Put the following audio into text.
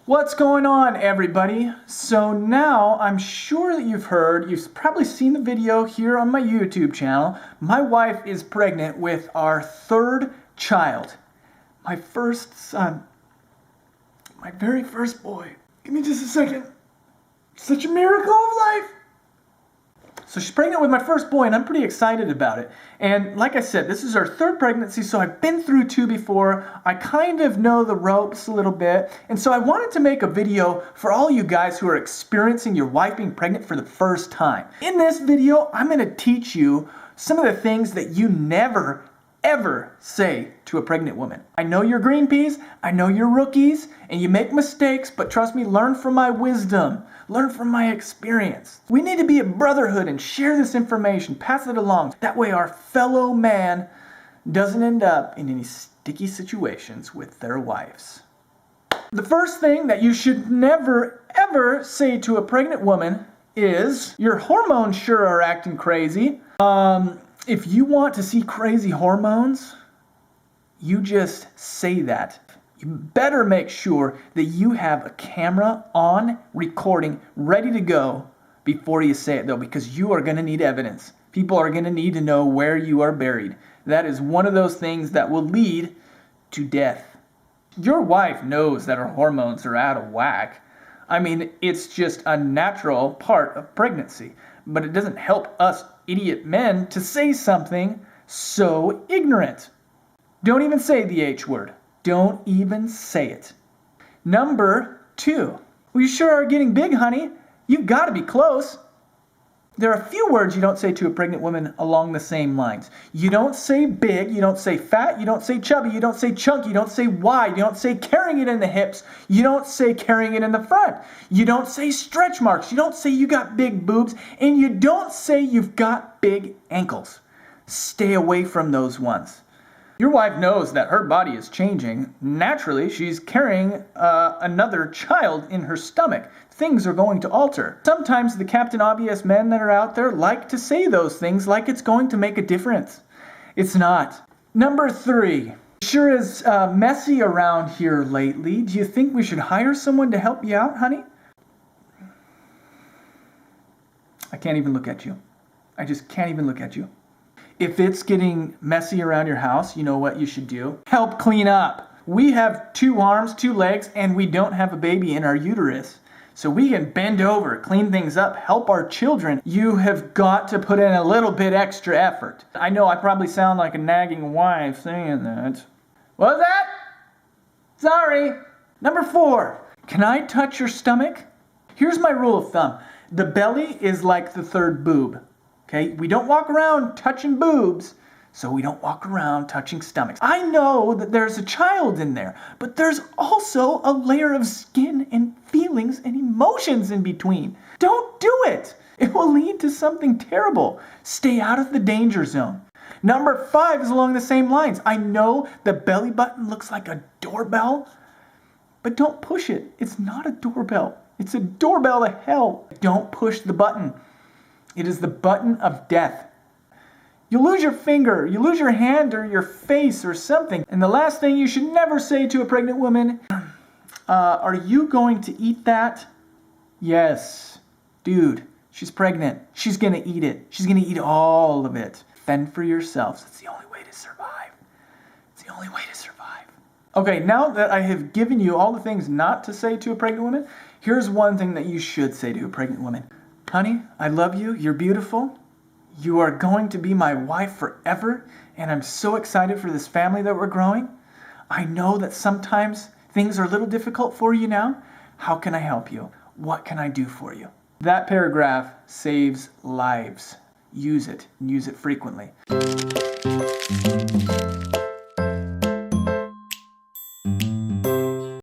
What's going on, everybody? So now I'm sure that you've probably seen the video here on my YouTube channel. My wife is pregnant with our third child, my first son, my very first boy. Give me just a second. Such a miracle of life. So she's pregnant with my first boy, and I'm pretty excited about it. And like I said, this is our third pregnancy, so I've been through two before. I kind of know the ropes a little bit. And so I wanted to make a video for all you guys who are experiencing your wife being pregnant for the first time. In this video, I'm going to teach you some of the things that you never, ever say to a pregnant woman. I know you're green peas, I know you're rookies, and you make mistakes, but trust me, learn from my wisdom. Learn from my experience. We need to be a brotherhood and share this information, pass it along. That way our fellow man doesn't end up in any sticky situations with their wives. The first thing that you should never, ever say to a pregnant woman is, your hormones sure are acting crazy. If you want to see crazy hormones, you just say that. You better make sure that you have a camera on, recording, ready to go before you say it, though, because you are going to need evidence. People are going to need to know where you are buried. That is one of those things that will lead to death. Your wife knows that her hormones are out of whack. I mean, it's just a natural part of pregnancy. But it doesn't help us idiot men to say something so ignorant. Don't even say the H word. Don't even say it. Number 2. We sure are getting big, honey. You've got to be close. There are a few words you don't say to a pregnant woman along the same lines. You don't say big, you don't say fat, you don't say chubby, you don't say chunky, you don't say wide, you don't say carrying it in the hips, you don't say carrying it in the front. You don't say stretch marks, you don't say you got big boobs, and you don't say you've got big ankles. Stay away from those ones. Your wife knows that her body is changing. Naturally, she's carrying another child in her stomach. Things are going to alter. Sometimes the Captain Obvious men that are out there like to say those things like it's going to make a difference. It's not. Number 3. Sure is messy around here lately. Do you think we should hire someone to help you out, honey? I can't even look at you. I just can't even look at you. If it's getting messy around your house, you know what you should do? Help clean up. We have 2 arms, 2 legs, and we don't have a baby in our uterus. So we can bend over, clean things up, help our children. You have got to put in a little bit extra effort. I know I probably sound like a nagging wife saying that. What was that? Sorry. Number 4. Can I touch your stomach? Here's my rule of thumb. The belly is like the third boob. Okay, we don't walk around touching boobs, so we don't walk around touching stomachs. I know that there's a child in there, but there's also a layer of skin and feelings and emotions in between. Don't do it. It will lead to something terrible. Stay out of the danger zone. Number 5 is along the same lines. I know the belly button looks like a doorbell, but don't push it. It's not a doorbell. It's a doorbell to hell. Don't push the button. It is the button of death. You lose your finger, you lose your hand or your face or something. And the last thing you should never say to a pregnant woman, are you going to eat that? Yes. Dude, she's pregnant. She's going to eat it. She's going to eat all of it. Fend for yourselves. It's the only way to survive. It's the only way to survive. Okay, now that I have given you all the things not to say to a pregnant woman, here's one thing that you should say to a pregnant woman. Honey, I love you. You're beautiful. You are going to be my wife forever, and I'm so excited for this family that we're growing. I know that sometimes things are a little difficult for you now. How can I help you? What can I do for you? That paragraph saves lives. Use it, and use it frequently.